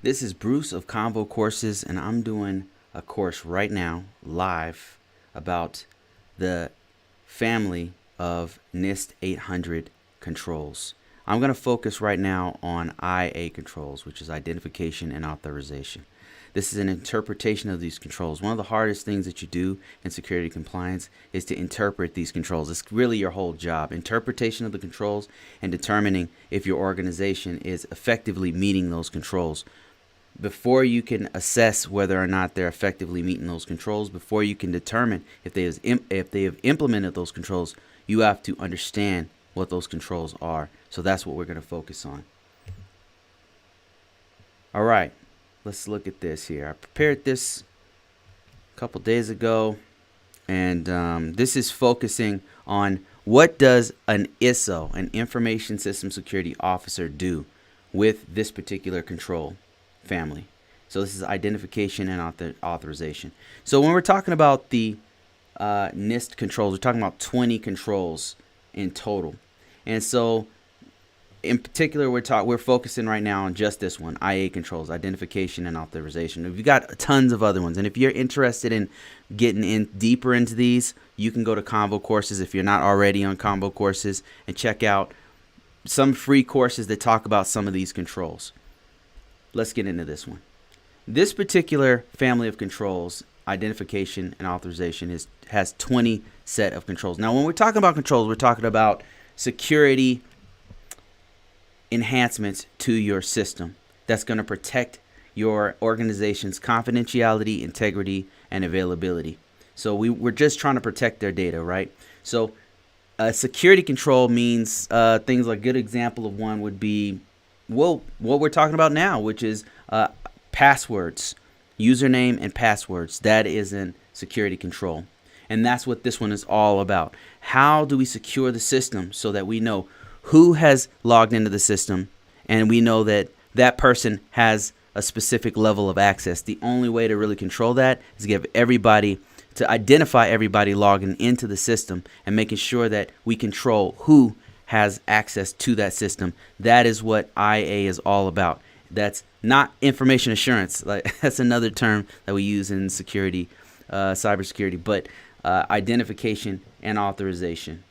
This is Bruce of ConvoCourses, and I'm doing a course right now, live, about the family of NIST 800 controls. I'm going to focus right now on IA controls, which is identification and authorization. This is an interpretation of these controls. One of the hardest things that you do in security compliance is to interpret these controls. It's really your whole job. Interpretation of the controls and determining if your organization is effectively meeting those controls. Before you can assess whether or not they're effectively meeting those controls, before you can determine if they have implemented those controls, you have to understand what those controls are. So that's what we're going to focus on. All right, let's look at this here. I prepared this a couple days ago, and this is focusing on what does an ISO, an Information System Security Officer, do with this particular control family. So this is identification and authorization. So when we're talking about the NIST controls, we're talking about 20 controls in total. And so in particular, we're focusing right now on just this one, IA controls, identification and authorization. We've got tons of other ones. And if you're interested in getting in deeper into these, you can go to ConvoCourses if you're not already on ConvoCourses and check out some free courses that talk about some of these controls. Let's get into this one. This particular family of controls, identification and authorization, has 20 set of controls. Now, when we're talking about controls, we're talking about security enhancements to your system that's going to protect your organization's confidentiality, integrity, and availability. So we're just trying to protect their data, right? So a security control means things like, a good example of one would be, well, what we're talking about now, which is passwords, username and passwords. That is a security control. And that's what this one is all about. How do we secure the system so that we know who has logged into the system and we know that that person has a specific level of access? The only way to really control that is to identify everybody logging into the system and making sure that we control who has access to that system. That is what IA is all about. That's not information assurance. Like, that's another term that we use in security, cybersecurity, but identification and authorization.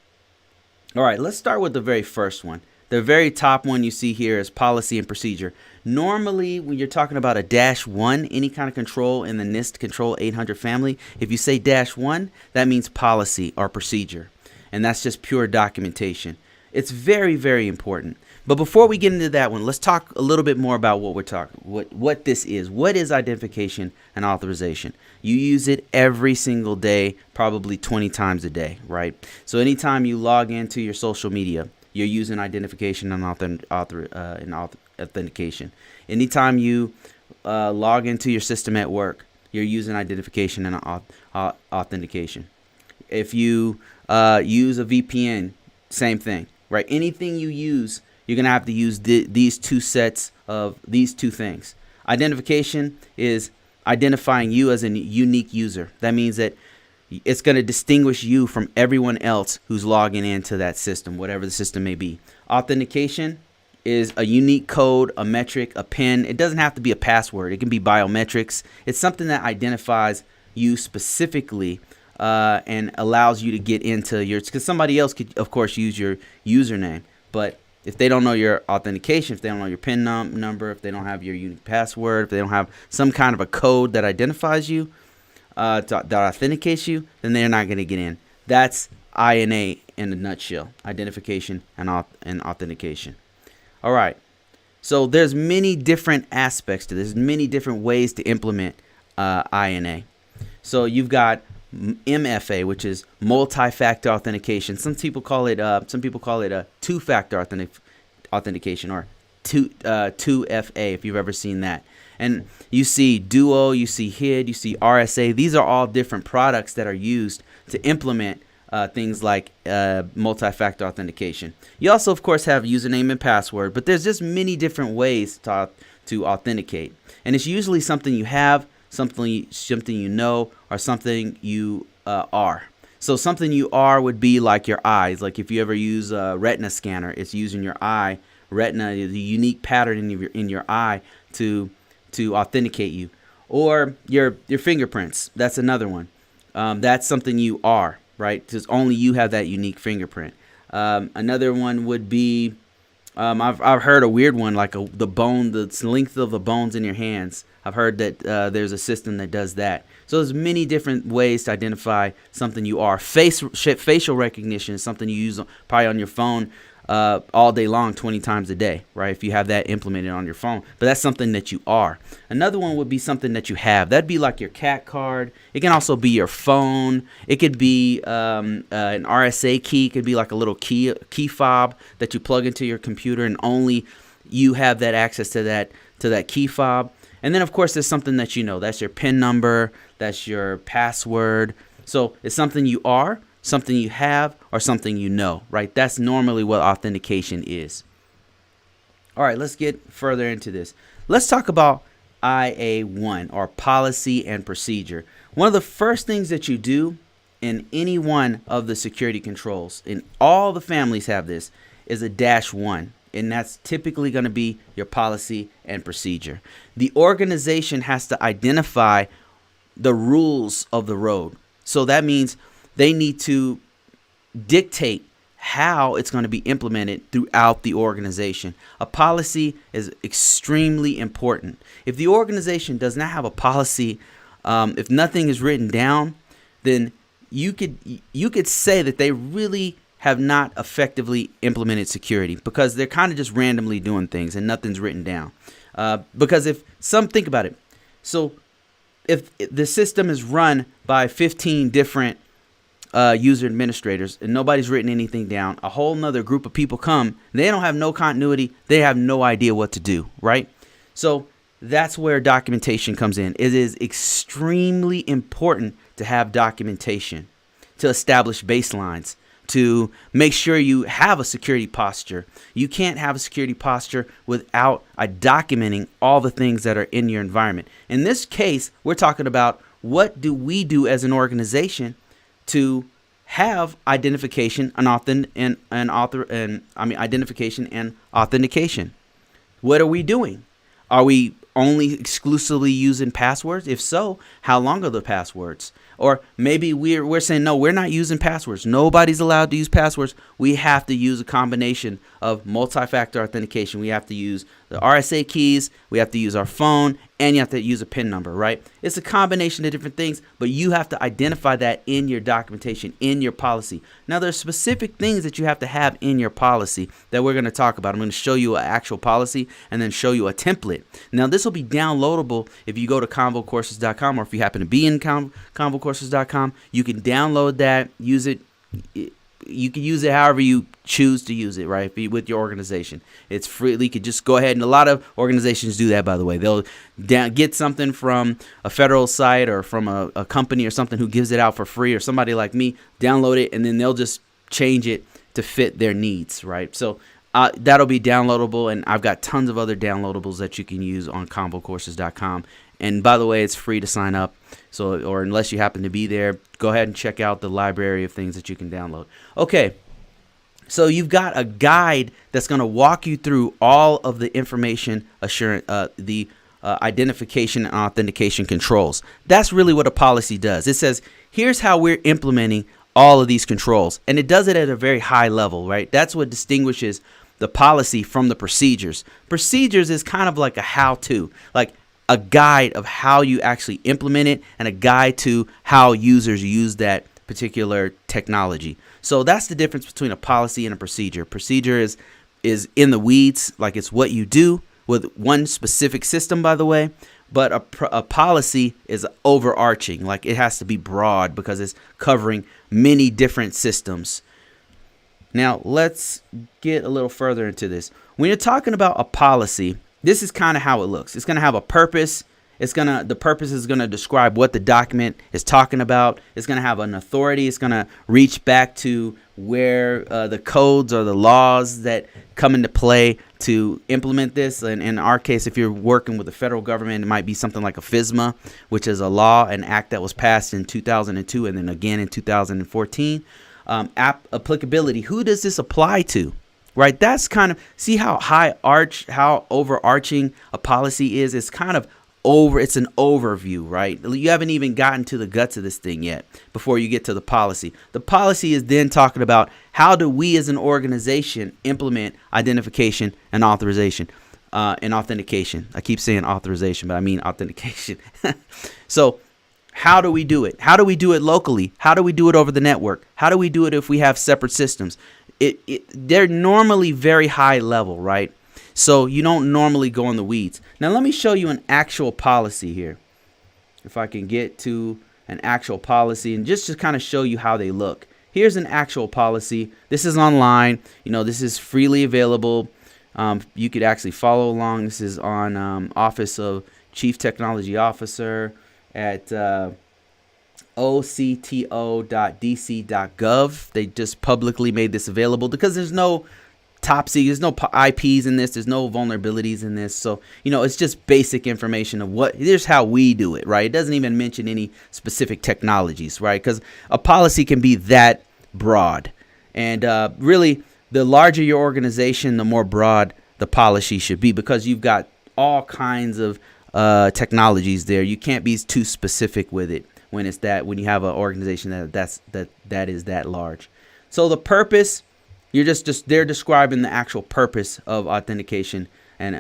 All right, let's start with the very first one. The very top one you see here is policy and procedure. Normally, when you're talking about a -1, any kind of control in the NIST Control 800 family, if you say -1, that means policy or procedure. And that's just pure documentation. It's very, very important. But before we get into that one, let's talk a little bit more about what this is. What is identification and authorization? You use it every single day, probably 20 times a day, right? So anytime you log into your social media, you're using identification and authentication. Anytime you log into your system at work, you're using identification and authentication. If you use a VPN, same thing. Right? Anything you use, you're going to have to use these two sets of these two things. Identification is identifying you as a unique user. That means that it's going to distinguish you from everyone else who's logging into that system, whatever the system may be. Authentication is a unique code, a metric, a PIN. It doesn't have to be a password. It can be biometrics. It's something that identifies you specifically and allows you to get into because somebody else could, of course, use your username. But if they don't know your authentication, if they don't know your PIN number, if they don't have your unique password, if they don't have some kind of a code that identifies you, that authenticates you, then they're not going to get in. That's INA in a nutshell, identification and authentication. All right. So there's many different aspects to this, many different ways to implement INA. So you've got MFA, which is multi-factor authentication. Some people call it a two-factor authentication, or 2FA, if you've ever seen that. And you see Duo, you see HID, you see RSA. These are all different products that are used to implement things like multi-factor authentication. You also, of course, have username and password, but there's just many different ways to authenticate. And it's usually something you have, something you know, or something you are. So something you are would be like your eyes. Like if you ever use a retina scanner, it's using your eye retina, the unique pattern in your eye to to authenticate you. Or your fingerprints. That's another one. That's something you are, right? Because only you have that unique fingerprint. Another one would be, I've heard a weird one, like the length of the bones in your hands. I've heard that there's a system that does that. So there's many different ways to identify something you are. Facial recognition is something you use probably on your phone all day long, 20 times a day, right? If you have that implemented on your phone. But that's something that you are. Another one would be something that you have. That'd be like your CAT card. It can also be your phone. It could be an RSA key. It could be like a little key fob that you plug into your computer, and only you have that access to that key fob. And then, of course, there's something that you know. That's your PIN number. That's your password. So it's something you are, something you have, or something you know, right? That's normally what authentication is. All right, let's get further into this. Let's talk about IA1, or policy and procedure. One of the first things that you do in any one of the security controls, and all the families have this, is a -1. And that's typically going to be your policy and procedure. The organization has to identify the rules of the road. So that means they need to dictate how it's going to be implemented throughout the organization. A policy is extremely important. If the organization does not have a policy, if nothing is written down, then you could say that they really have not effectively implemented security, because they're kind of just randomly doing things and nothing's written down. Because think about it. So if the system is run by 15 different user administrators and nobody's written anything down, a whole nother group of people come, they don't have no continuity. They have no idea what to do, right? So that's where documentation comes in. It is extremely important to have documentation, to establish baselines, to make sure you have a security posture. You can't have a security posture without documenting all the things that are in your environment. In this case, we're talking about what do we do as an organization to have identification and identification and authentication. What are we doing? Are we only exclusively using passwords? If so, how long are the passwords? Or maybe we're saying, no, we're not using passwords. Nobody's allowed to use passwords. We have to use a combination of multi-factor authentication. We have to use the RSA keys. We have to use our phone, and you have to use a PIN number, right? It's a combination of different things, but you have to identify that in your documentation, in your policy. Now, there's specific things that you have to have in your policy that we're going to talk about. I'm going to show you an actual policy and then show you a template. Now, this will be downloadable if you go to ConvoCourses.com, or if you happen to be in ConvoCourses.com, you can download that, use it. You can use it however you choose to use it, right? With your organization. It's free. You could just go ahead, and a lot of organizations do that, by the way. They'll get something from a federal site or from a company or something who gives it out for free, or somebody like me, download it, and then they'll just change it to fit their needs, right? So that'll be downloadable, and I've got tons of other downloadables that you can use on ConvoCourses.com. And by the way, it's free to sign up. So, or unless you happen to be there, go ahead and check out the library of things that you can download. Okay, so you've got a guide that's going to walk you through all of the information assurance, identification and authentication controls. That's really what a policy does. It says, here's how we're implementing all of these controls. And it does it at a very high level, right? That's what distinguishes the policy from the procedures. Procedures is kind of like a how-to, like a guide of how you actually implement it, and a guide to how users use that particular technology. So that's the difference between a policy and a procedure. Procedure is in the weeds, like it's what you do with one specific system, by the way. But a policy is overarching, like it has to be broad because it's covering many different systems. Now, let's get a little further into this. When you're talking about a policy, this is kind of how it looks. It's going to have a purpose. The purpose is going to describe what the document is talking about. It's going to have an authority. It's going to reach back to where the codes or the laws that come into play to implement this. And in our case, if you're working with the federal government, it might be something like a FSMA, which is a law, an act that was passed in 2002 and then again in 2014. Applicability. Who does this apply to? Right, that's kind of, see how overarching a policy is. It's kind of it's an overview, right? You haven't even gotten to the guts of this thing yet before you get to the policy. The policy is then talking about how do we as an organization implement identification and authorization and authentication. I keep saying authorization, but I mean authentication. So how do we do it? How do we do it locally? How do we do it over the network? How do we do it if we have separate systems? They're normally very high level, right? So you don't normally go in the weeds. Now let me show you an actual policy here. If I can get to an actual policy and just to kind of show you how they look. Here's an actual policy. This is online. This is freely available. You could actually follow along. This is on Office of Chief Technology Officer at octo.dc.gov. They just publicly made this available because there's no there's no IPs in this, there's no vulnerabilities in this. So, it's just basic information of here's how we do it, right? It doesn't even mention any specific technologies, right? Because a policy can be that broad. And really, the larger your organization, the more broad the policy should be because you've got all kinds of technologies there. You can't be too specific with it when you have an organization that is that large. So the purpose, they're describing the actual purpose of authentication and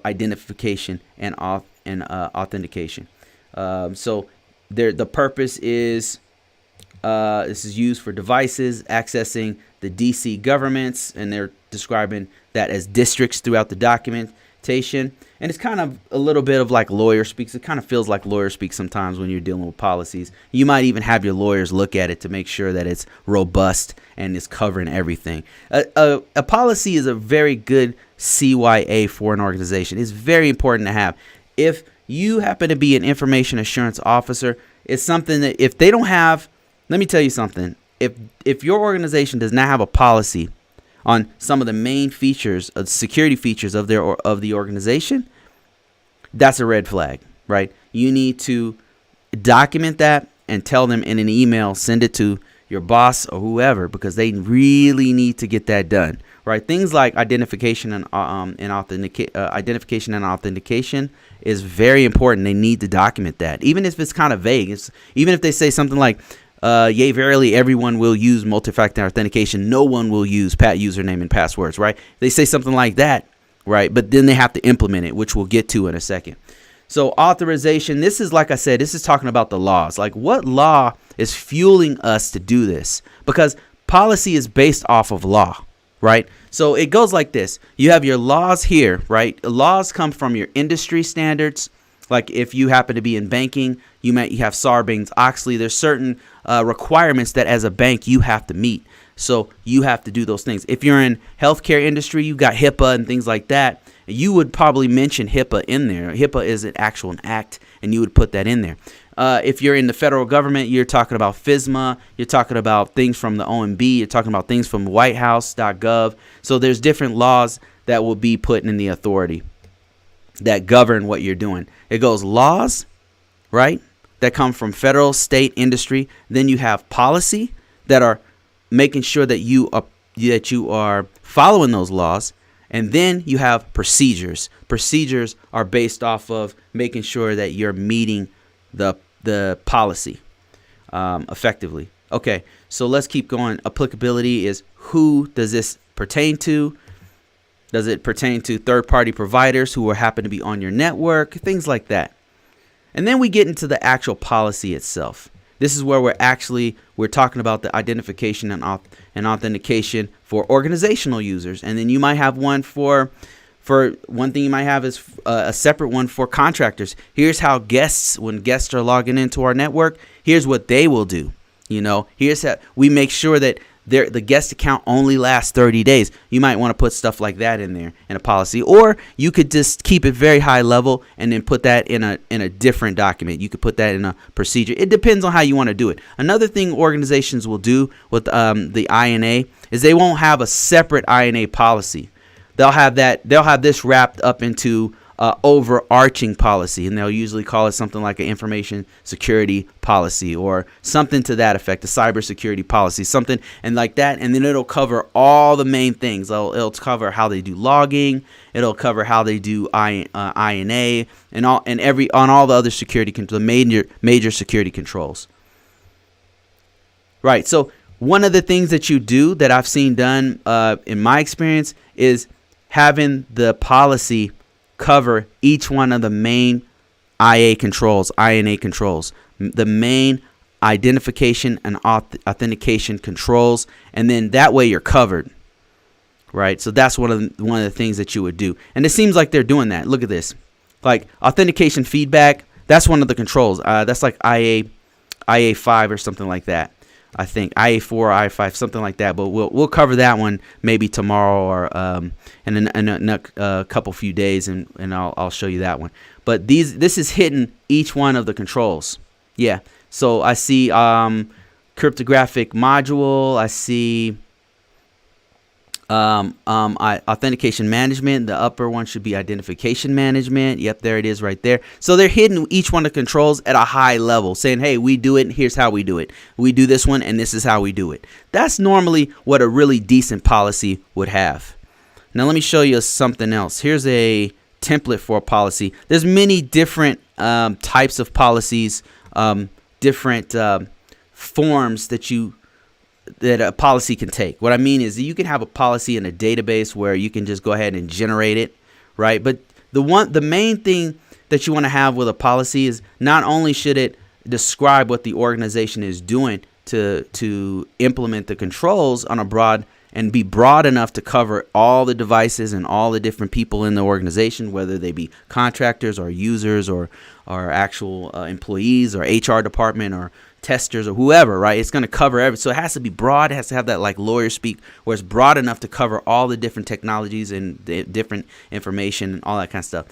identification and authentication. So the purpose is this is used for devices accessing the DC governments, and they're describing that as districts throughout the documentation. And it's kind of a little bit of like lawyer speak. It kind of feels like lawyer speak sometimes when you're dealing with policies. You might even have your lawyers look at it to make sure that it's robust and is covering everything. A policy is a very good CYA for an organization. It's very important to have. If you happen to be an information assurance officer, it's something that if they don't have, let me tell you something. If your organization does not have a policy on some of the main features, security features of the organization, that's a red flag, right? You need to document that and tell them in an email, send it to your boss or whoever, because they really need to get that done, right? Things like identification and authentication is very important. They need to document that, even if it's kind of vague. Even if they say something like, yea, verily, everyone will use multi-factor authentication. No one will use username and passwords, right? They say something like that, right? But then they have to implement it, which we'll get to in a second. So authorization, this is, like I said, this is talking about the laws. Like what law is fueling us to do this? Because policy is based off of law, right? So it goes like this. You have your laws here, right? Laws come from your industry standards. Like if you happen to be in banking, you have Sarbanes-Oxley. There's certain requirements that as a bank you have to meet. So you have to do those things. If you're in healthcare industry, you've got HIPAA and things like that. You would probably mention HIPAA in there. HIPAA is an actual act, and you would put that in there. If you're in the federal government, you're talking about FSMA. You're talking about things from the OMB. You're talking about things from whitehouse.gov. So there's different laws that will be put in the authority that govern what you're doing. It goes laws, right, that come from federal, state, industry. Then you have policy that are making sure that you are following those laws. And then you have procedures. Procedures are based off of making sure that you're meeting the policy effectively. Okay, so let's keep going. Applicability is who does this pertain to? Does it pertain to third-party providers who happen to be on your network? Things like that. And then we get into the actual policy itself. This is where we're talking about the identification and authentication for organizational users. And then you might have one for one thing you might have is a separate one for contractors. Here's how when guests are logging into our network, here's what they will do. Here's how we make sure that the guest account only lasts 30 days. You might want to put stuff like that in there in a policy, or you could just keep it very high level and then put that in a different document. You could put that in a procedure. It depends on how you want to do it. Another thing organizations will do with the INA is they won't have a separate INA policy. They'll have this wrapped up into overarching policy, and they'll usually call it something like an information security policy or something to that effect, a cybersecurity policy, something and like that. And then it'll cover all the main things. It'll cover how they do logging. It'll cover how they do INA and all the other security the major security controls. Right. So one of the things that you do that I've seen done in my experience is having the policy cover each one of the main INA controls, the main identification and authentication controls, and then that way you're covered. Right. So that's one of the things that you would do. And it seems like they're doing that. Look at this. Like authentication feedback. That's one of the controls. That's like IA5 or something like that. I think IA4 or IA5, something like that. But we'll cover that one maybe tomorrow or in a couple few days, and I'll show you that one. But this is hitting each one of the controls. Yeah. So I see cryptographic module. I see authentication management. The upper one should be identification management. Yep, there it is right there. So they're hitting each one of the controls at a high level, saying, hey, we do it, and here's how we do it. We do this one, and this is how we do it. That's normally what a really decent policy would have. Now let me show you something else. Here's a template for a policy. There's many different types of policies, different forms that a policy can take. What I mean is you can have a policy in a database where you can just go ahead and generate it, right? But the main thing that you want to have with a policy is not only should it describe what the organization is doing to implement the controls on a broad and be broad enough to cover all the devices and all the different people in the organization, whether they be contractors or users or actual employees or HR department or testers or whoever, right? It's going to cover everything. So it has to be broad. It has to have that like lawyer speak where it's broad enough to cover all the different technologies and the different information and all that kind of stuff.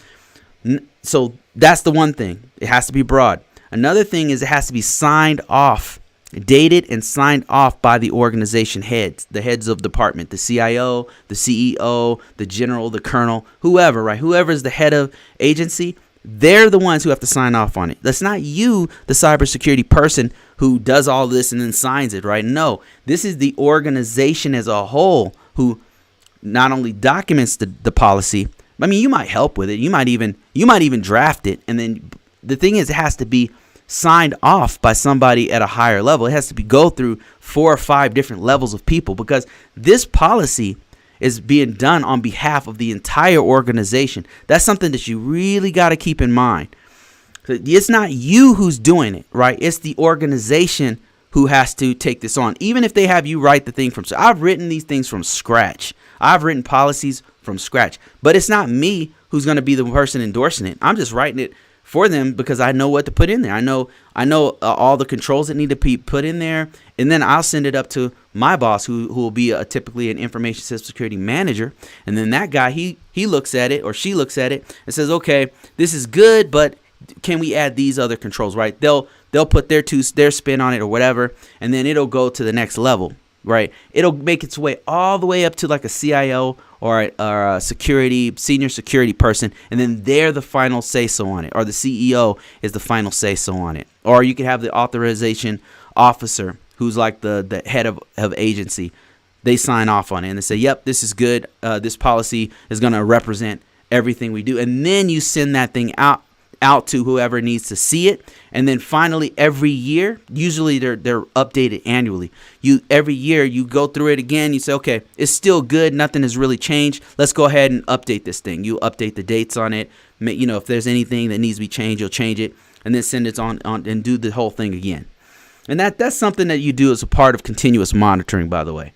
So that's the one thing. It has to be broad. Another thing is it has to be signed off, dated and signed off by the organization heads, the heads of department, the CIO, the CEO, the general, the colonel, whoever, right? Whoever is the head of agency, they're the ones who have to sign off on it. That's not you, the cybersecurity person who does all this and then signs it, right? No, this is the organization as a whole who not only documents the policy. I mean, you might help with it. You might even draft it. And then the thing is, it has to be signed off by somebody at a higher level. It has to go through 4 or 5 different levels of people, because this policy is being done on behalf of the entire organization. That's something that you really got to keep in mind. It's not you who's doing it, right? It's the organization who has to take this on. Even if they have you write the thing so I've written these things from scratch. I've written policies from scratch. But it's not me who's going to be the person endorsing it. I'm just writing it for them because I know what to put in there. I know all the controls that need to be put in there, and then I'll send it up to my boss, who will be typically an information system security manager, and then that guy he looks at it or she looks at it and says, okay, this is good, but can we add these other controls? Right? They'll put their spin on it or whatever, and then it'll go to the next level. Right? It'll make its way all the way up to like a CIO or a senior security person, and then they're the final say-so on it, or the CEO is the final say-so on it. Or you can have the authorization officer, who's like the head of agency. They sign off on it, and they say, yep, this is good. This policy is going to represent everything we do. And then you send that thing out to whoever needs to see it. And then finally, every year, usually they're updated annually. Every year you go through it again. You say, okay, it's still good. Nothing has really changed. Let's go ahead and update this thing. You update the dates on it. If there's anything that needs to be changed, you'll change it, and then send it on and do the whole thing again. And that's something that you do as a part of continuous monitoring, by the way.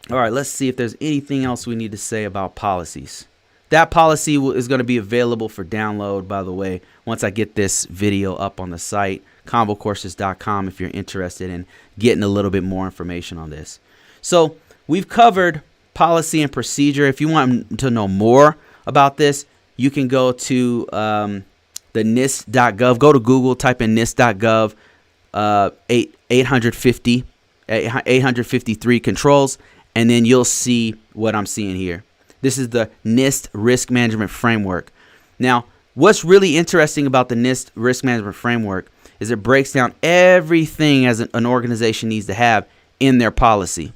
All right, let's see if there's anything else we need to say about policies. That policy is going to be available for download, by the way, once I get this video up on the site, ConvoCourses.com, if you're interested in getting a little bit more information on this. So we've covered policy and procedure. If you want to know more about this, you can go to the NIST.gov. Go to Google, type in NIST.gov, 853 controls, and then you'll see what I'm seeing here. This is the NIST Risk Management Framework. Now, what's really interesting about the NIST Risk Management Framework is it breaks down everything as an organization needs to have in their policy.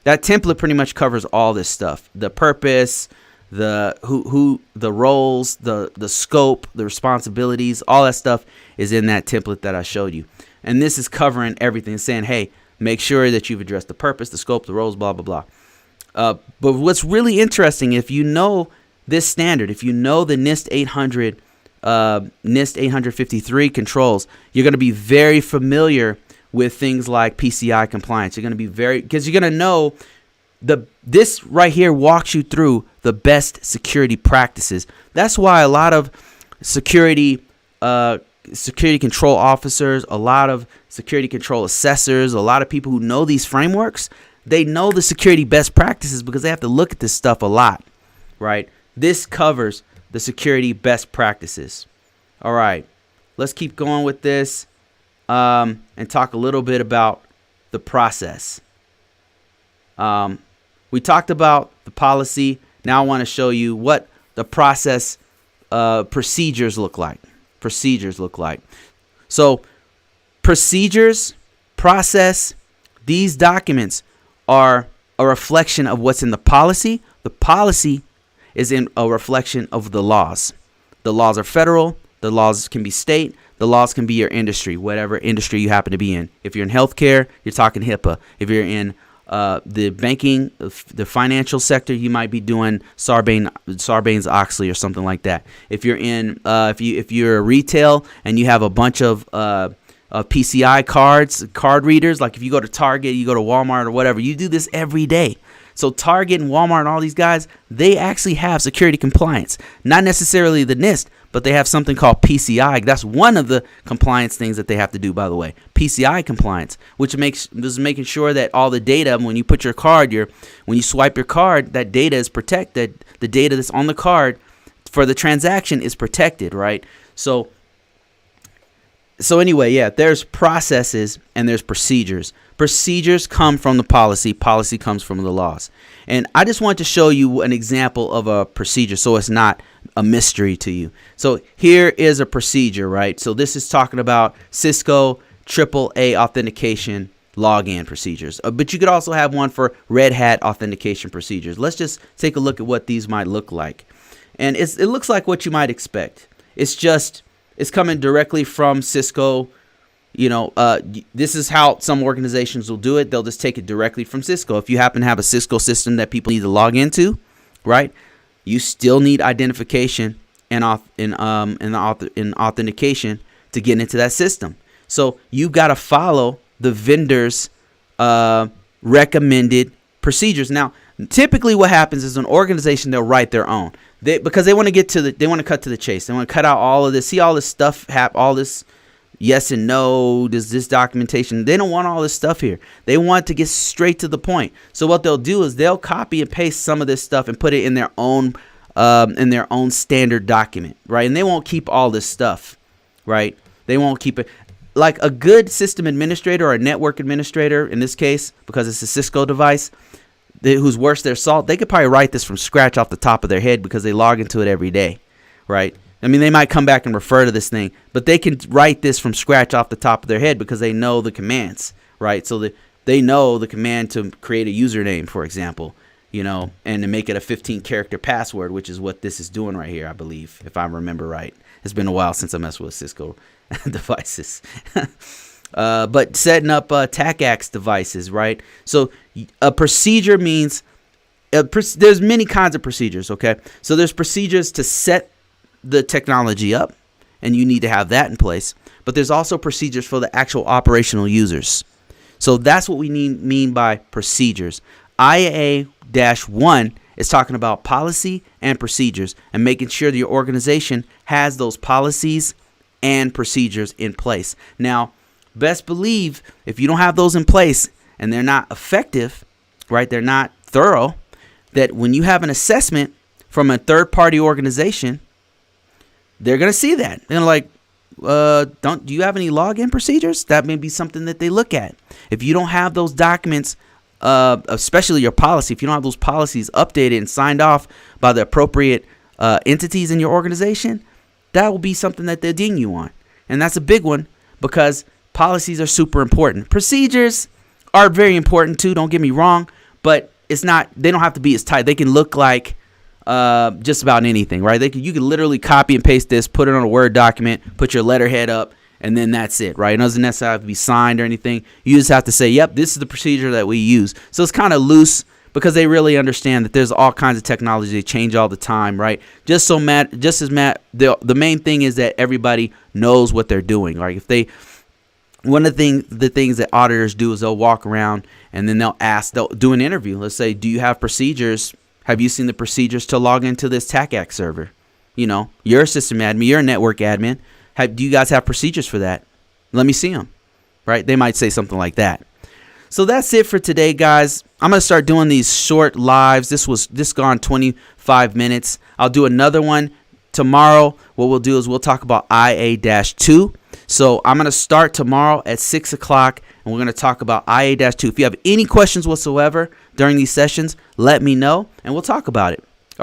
That template pretty much covers all this stuff: the purpose, the the roles, the scope, the responsibilities. All that stuff is in that template that I showed you. And this is covering everything, saying, hey, make sure that you've addressed the purpose, the scope, the roles, blah, blah, blah. But what's really interesting, if you know this standard, if you know the NIST 800, NIST 853 controls, you're going to be very familiar with things like PCI compliance. You're going to be because you're going to know this right here walks you through the best security practices. That's why a lot of security control officers, a lot of security control assessors, a lot of people who know these frameworks, they know the security best practices because they have to look at this stuff a lot, right? This covers the security best practices. All right, let's keep going with this and talk a little bit about the process. We talked about the policy. Now I want to show you what the process procedures look like. So process, these documents are a reflection of what's in the policy. The policy is in a reflection of the laws. The laws are federal. The laws can be state. The laws can be your industry, whatever industry you happen to be in. If you're in healthcare, you're talking HIPAA. If you're in the banking, the financial sector, you might be doing Sarbanes-Oxley or something like that. If you're in, if you're a retail and you have a bunch of PCI card readers, like if you go to Target, you go to Walmart or whatever, you do this every day. So Target and Walmart and all these guys, they actually have security compliance. Not necessarily the NIST, but they have something called PCI. That's one of the compliance things that they have to do, by the way. PCI compliance, which is making sure that all the data, when you put your card, when you swipe your card, that data is protected. The data that's on the card for the transaction is protected, right? So anyway, yeah, there's processes and there's procedures. Procedures come from the policy. Policy comes from the laws. And I just want to show you an example of a procedure so it's not a mystery to you. So here is a procedure, right? So this is talking about Cisco AAA authentication login procedures. But you could also have one for Red Hat authentication procedures. Let's just take a look at what these might look like. And it looks like what you might expect. It's coming directly from Cisco. This is how some organizations will do it. They'll just take it directly from Cisco. If you happen to have a Cisco system that people need to log into, right, you still need identification and authentication to get into that system. So you got to follow the vendor's recommended procedures. Now, typically what happens is an organization, they'll write their own. Because they want to cut to the chase. They want to cut out all of this, see all this stuff all this yes and no, this documentation. They don't want all this stuff here. They want to get straight to the point. So what they'll do is they'll copy and paste some of this stuff and put it in their own standard document, right? And they won't keep all this stuff, right? They won't keep it. Like a good system administrator or a network administrator, in this case, because it's a Cisco device, who's worth their salt, they could probably write this from scratch off the top of their head because they log into it every day, right? I mean, they might come back and refer to this thing, but they can write this from scratch off the top of their head because they know the commands, right? So they know the command to create a username, for example, and to make it a 15-character password, which is what this is doing right here, I believe, if I remember right. It's been a while since I messed with Cisco devices. But setting up TACACS devices, right? So a procedure means there's many kinds of procedures, okay? So there's procedures to set the technology up, and you need to have that in place. But there's also procedures for the actual operational users. So that's what we mean by procedures. IA-1 is talking about policy and procedures and making sure that your organization has those policies and procedures in place. Now, best believe if you don't have those in place and they're not effective, right, they're not thorough, that when you have an assessment from a third-party organization, they're going to see that. They're like, do you have any login procedures? That may be something that they look at. If you don't have those documents especially your policy, if you don't have those policies updated and signed off by the appropriate entities in your organization, that will be something that they'll ding you on. And that's a big one because policies are super important. Procedures are very important too, don't get me wrong, but they don't have to be as tight. They can look like just about anything, right? You can literally copy and paste this, put it on a Word document, put your letterhead up, and then that's it, right? It doesn't necessarily have to be signed or anything. You just have to say, yep, this is the procedure that we use. So it's kind of loose because they really understand that there's all kinds of technology. They change all the time, right? The main thing is that everybody knows what they're doing, right? One of the things that auditors do is they'll walk around and then they'll do an interview. Let's say, do you have procedures? Have you seen the procedures to log into this TACAC server? You're a system admin, you're a network admin. Do you guys have procedures for that? Let me see them, right? They might say something like that. So that's it for today, guys. I'm going to start doing these short lives. This gone 25 minutes. I'll do another one tomorrow. What we'll do is we'll talk about IA-2. So I'm going to start tomorrow at 6 o'clock, and we're going to talk about IA-2. If you have any questions whatsoever during these sessions, let me know, and we'll talk about it.